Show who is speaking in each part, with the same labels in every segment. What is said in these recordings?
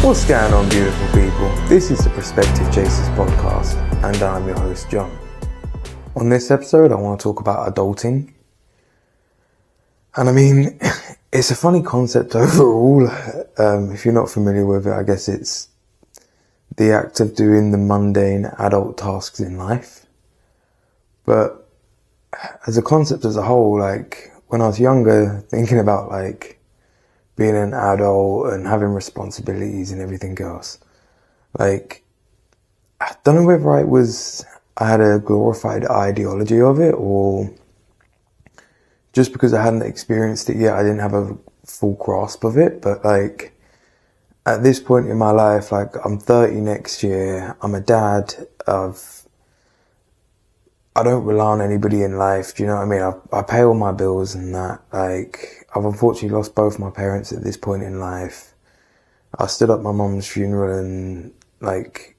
Speaker 1: What's going on, beautiful people? This is the Perspective Chasers podcast, and I'm your host, John. On this episode, I want to talk about adulting. And I mean, it's a funny concept overall. If you're not familiar with it, I guess it's the act of doing the mundane adult tasks in life. But as a concept as a whole, like when I was younger, thinking about like being an adult and having responsibilities and everything else, like I don't know whether I had a glorified ideology of it, or just because I hadn't experienced it yet, I didn't have a full grasp of it. But like at this point in my life, like I'm 30 next year, I'm a dad, I don't rely on anybody in life, do you know what I mean? I pay all my bills and that. Like, I've unfortunately lost both my parents at this point in life. I stood up my mum's funeral and, like,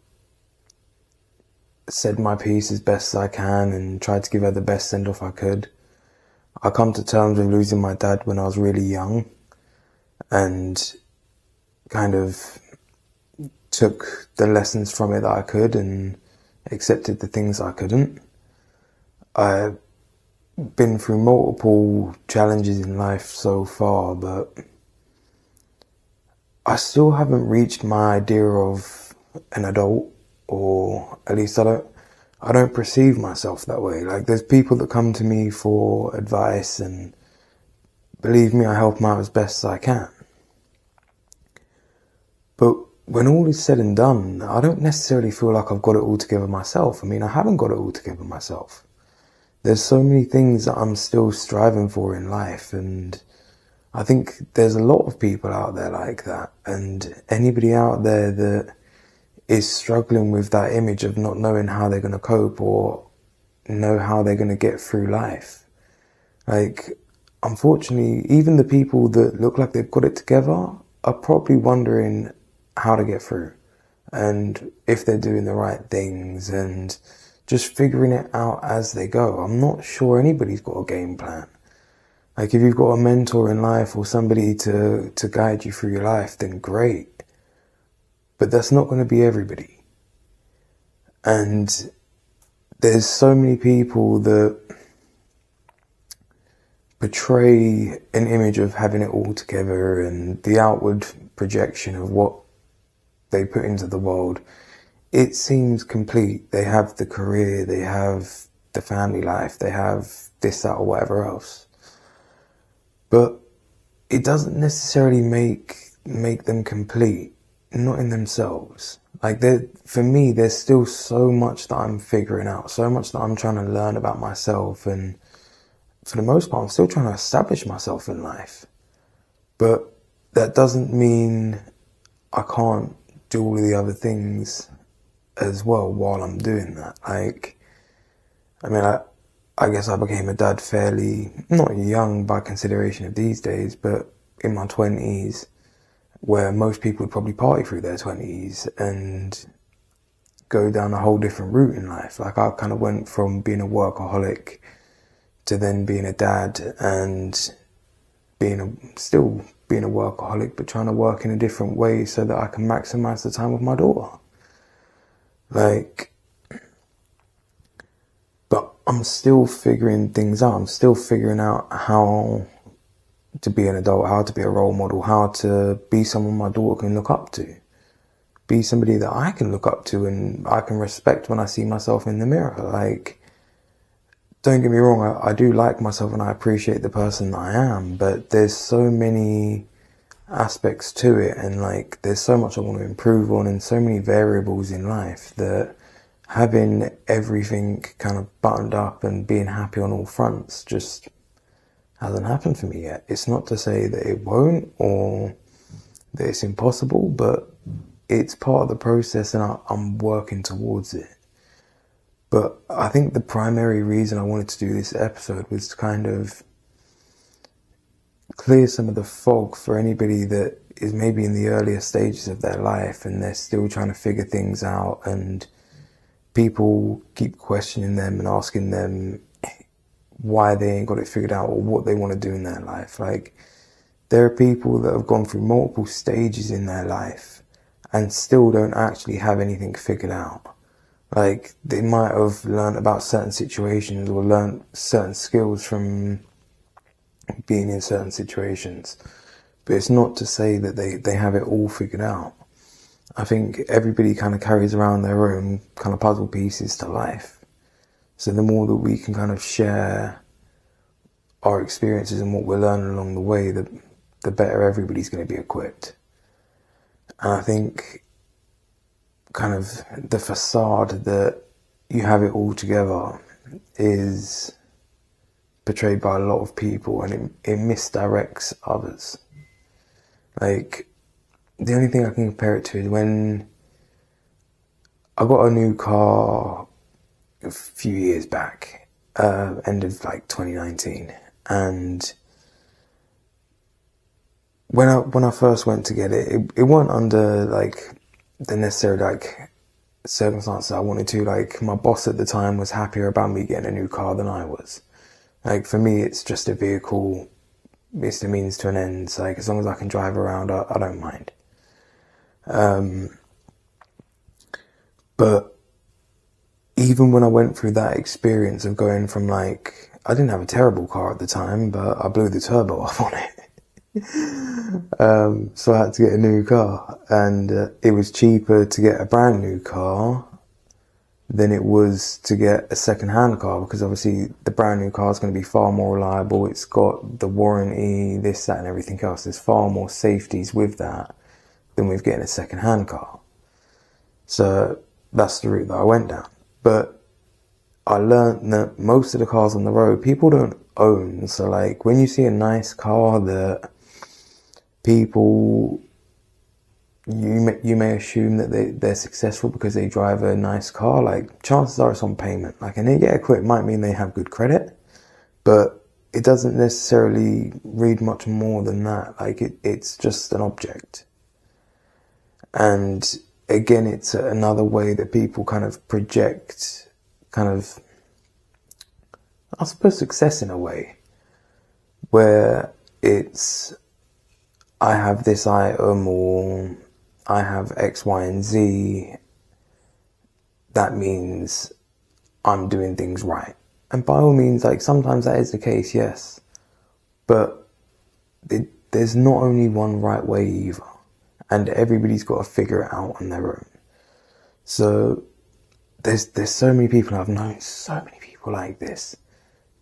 Speaker 1: said my piece as best as I can and tried to give her the best send-off I could. I come to terms with losing my dad when I was really young and kind of took the lessons from it that I could and accepted the things I couldn't. I've been through multiple challenges in life so far, but I still haven't reached my idea of an adult, or at least I don't perceive myself that way. Like, there's people that come to me for advice, and believe me, I help them out as best as I can. But when all is said and done, I don't necessarily feel like I've got it all together myself. I mean, I haven't got it all together myself. There's so many things that I'm still striving for in life, and I think there's a lot of people out there like that, and anybody out there that is struggling with that image of not knowing how they're going to cope or know how they're going to get through life. Like, unfortunately, even the people that look like they've got it together are probably wondering how to get through and if they're doing the right things and just figuring it out as they go. I'm not sure anybody's got a game plan. Like, if you've got a mentor in life or somebody to guide you through your life, then great. But that's not going to be everybody. And there's so many people that portray an image of having it all together, and the outward projection of what they put into the world, it seems complete. They have the career, they have the family life, they have this, that, or whatever else. But it doesn't necessarily make them complete, not in themselves. Like, for me, there's still so much that I'm figuring out, so much that I'm trying to learn about myself, and for the most part, I'm still trying to establish myself in life. But that doesn't mean I can't do all of the other things as well while I'm doing that. Like, I mean, I guess I became a dad fairly, not young by consideration of these days, but in my 20s, where most people would probably party through their 20s and go down a whole different route in life. Like, I kind of went from being a workaholic to then being a dad and still being a workaholic, but trying to work in a different way so that I can maximize the time with my daughter. Like, but I'm still figuring things out. I'm still figuring out how to be an adult, how to be a role model, how to be someone my daughter can look up to. Be somebody that I can look up to and I can respect when I see myself in the mirror. Like, don't get me wrong, I do like myself and I appreciate the person that I am, but there's so many aspects to it, and like, there's so much I want to improve on and so many variables in life that having everything kind of buttoned up and being happy on all fronts just hasn't happened for me yet. It's not to say that it won't or that it's impossible, but it's part of the process and I'm working towards it. But I think the primary reason I wanted to do this episode was to kind of clear some of the fog for anybody that is maybe in the earlier stages of their life and they're still trying to figure things out, and people keep questioning them and asking them why they ain't got it figured out or what they want to do in their life. Like, there are people that have gone through multiple stages in their life and still don't actually have anything figured out. Like, they might have learned about certain situations or learned certain skills from being in certain situations, but it's not to say that they have it all figured out. I think everybody kind of carries around their own kind of puzzle pieces to life. So the more that we can kind of share our experiences and what we're learning along the way, the better everybody's going to be equipped. And I think kind of the facade that you have it all together is portrayed by a lot of people, and it misdirects others. Like, the only thing I can compare it to is when I got a new car a few years back, end of like 2019, and when I first went to get it, it weren't under like the necessary like circumstances I wanted to. Like, my boss at the time was happier about me getting a new car than I was. Like, for me, it's just a vehicle. It's the means to an end. So, like, as long as I can drive around, I don't mind. But even when I went through that experience of going from like, I didn't have a terrible car at the time, but I blew the turbo off on it. So I had to get a new car, and it was cheaper to get a brand new car than it was to get a second-hand car, because obviously the brand new car is going to be far more reliable. It's got the warranty, this, that, and everything else. There's far more safeties with that than with getting a second-hand car. So that's the route that I went down. But I learned that most of the cars on the road, people don't own. So like, when you see a nice car that people, you may assume that they're successful because they drive a nice car. Like, chances are it's on payment. Like, and they get equipped might mean they have good credit, but it doesn't necessarily read much more than that. Like, it's just an object. And again, it's another way that people kind of project kind of, I suppose, success in a way, where it's, I have this item, or I have X, Y, and Z, that means I'm doing things right. And by all means, like, sometimes that is the case, yes. But there's not only one right way either. And everybody's got to figure it out on their own. So there's so many people, I've known so many people like this,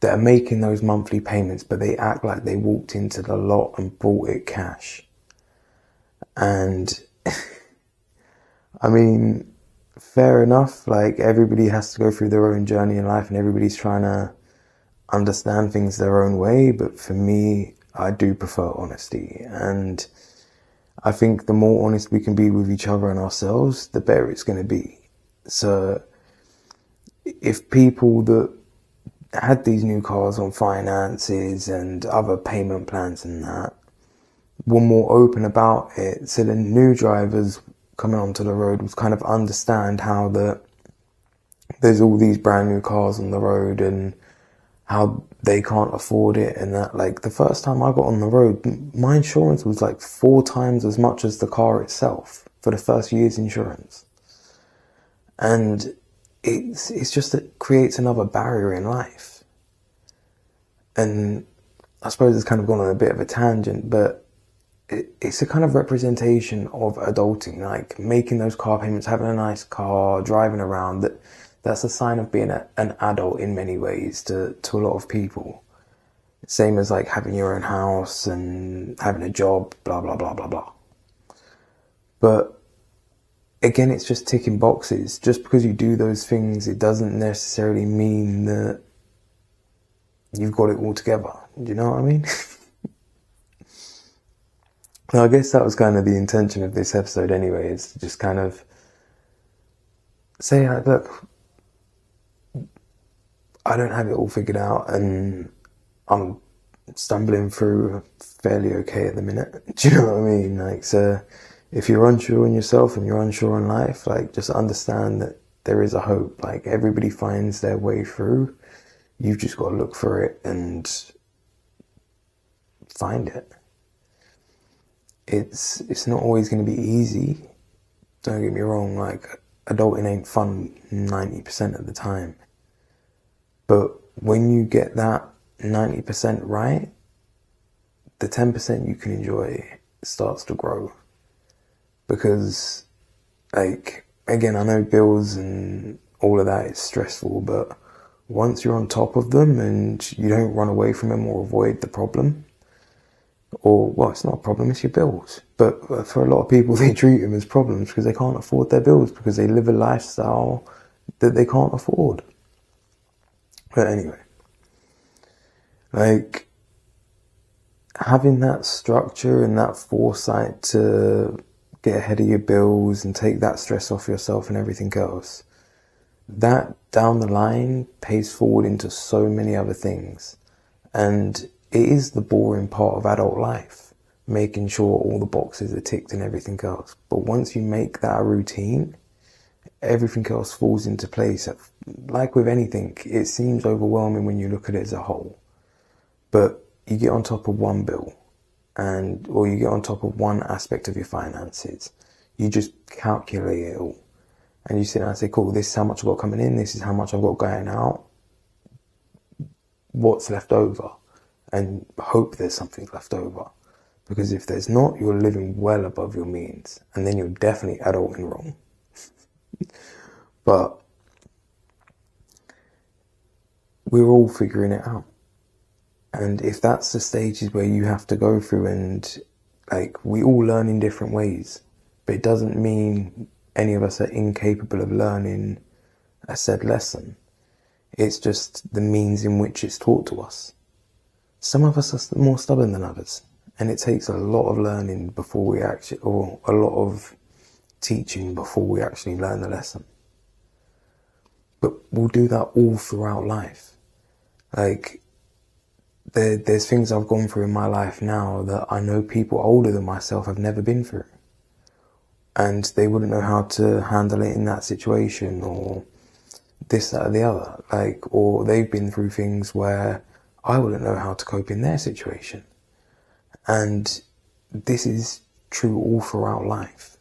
Speaker 1: that are making those monthly payments, but they act like they walked into the lot and bought it cash. And I mean, fair enough, like, everybody has to go through their own journey in life, and everybody's trying to understand things their own way. But for me, I do prefer honesty, and I think the more honest we can be with each other and ourselves, the better it's going to be. So if people that had these new cars on finances and other payment plans and that were more open about it, so the new drivers coming onto the road would kind of understand how there's all these brand new cars on the road and how they can't afford it, and that, like, the first time I got on the road, my insurance was like 4 times as much as the car itself for the first year's insurance. And it's just, it creates another barrier in life. And I suppose it's kind of gone on a bit of a tangent, but it's a kind of representation of adulting, like making those car payments, having a nice car, driving around. That's a sign of being an adult in many ways to a lot of people. Same as like having your own house and having a job, blah, blah, blah, blah, blah. But again, it's just ticking boxes. Just because you do those things, it doesn't necessarily mean that you've got it all together. Do you know what I mean? Now, I guess that was kind of the intention of this episode anyway, is to just kind of say, like, look, I don't have it all figured out, and I'm stumbling through fairly okay at the minute. Do you know what I mean? Like, so if you're unsure in yourself and you're unsure in life, like, just understand that there is a hope. Like, everybody finds their way through. You've just got to look for it and find it. It's not always going to be easy, don't get me wrong, like, adulting ain't fun 90% of the time. But when you get that 90% right, the 10% you can enjoy starts to grow. Because, like, again, I know bills and all of that is stressful, but once you're on top of them and you don't run away from them or avoid the problem, or, well, it's not a problem, it's your bills. But for a lot of people, they treat them as problems because they can't afford their bills, because they live a lifestyle that they can't afford. But anyway, like, having that structure and that foresight to get ahead of your bills and take that stress off yourself and everything else, that down the line pays forward into so many other things. And it is the boring part of adult life, making sure all the boxes are ticked and everything else. But once you make that a routine, everything else falls into place. Like with anything, it seems overwhelming when you look at it as a whole. But you get on top of one bill, or you get on top of one aspect of your finances. You just calculate it all. And you sit down and say, cool, this is how much I've got coming in, this is how much I've got going out. What's left over? And hope there's something left over. Because if there's not, you're living well above your means. And then you're definitely adulting wrong. But we're all figuring it out. And if that's the stages where you have to go through, and like, we all learn in different ways, but it doesn't mean any of us are incapable of learning a said lesson. It's just the means in which it's taught to us. Some of us are more stubborn than others, and it takes a lot of learning before we actually, or a lot of teaching before we actually learn the lesson. But we'll do that all throughout life. Like, there's things I've gone through in my life now that I know people older than myself have never been through. And they wouldn't know how to handle it in that situation, or this, that, or the other. Like, or they've been through things where I wouldn't know how to cope in their situation. And this is true all throughout life.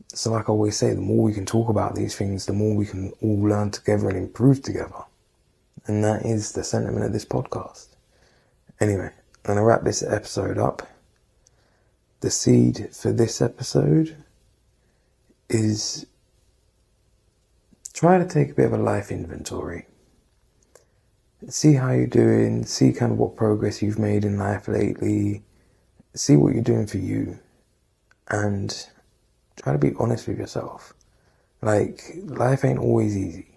Speaker 1: So like I always say, the more we can talk about these things, the more we can all learn together and improve together. And that is the sentiment of this podcast. Anyway, I'm going to wrap this episode up. The seed for this episode is try to take a bit of a life inventory. See how you're doing, see kind of what progress you've made in life lately, see what you're doing for you, and try to be honest with yourself. Like, life ain't always easy.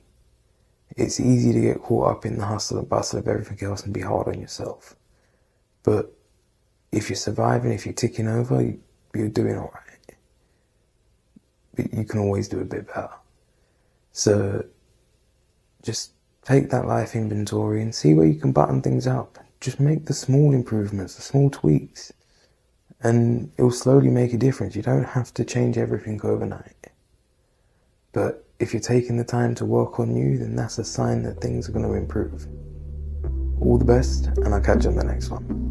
Speaker 1: It's easy to get caught up in the hustle and bustle of everything else and be hard on yourself. But if you're surviving, if you're ticking over, you're doing alright. But you can always do a bit better. So just take that life inventory and see where you can button things up. Just make the small improvements, the small tweaks, and it will slowly make a difference. You don't have to change everything overnight. But if you're taking the time to work on you, then that's a sign that things are going to improve. All the best, and I'll catch you on the next one.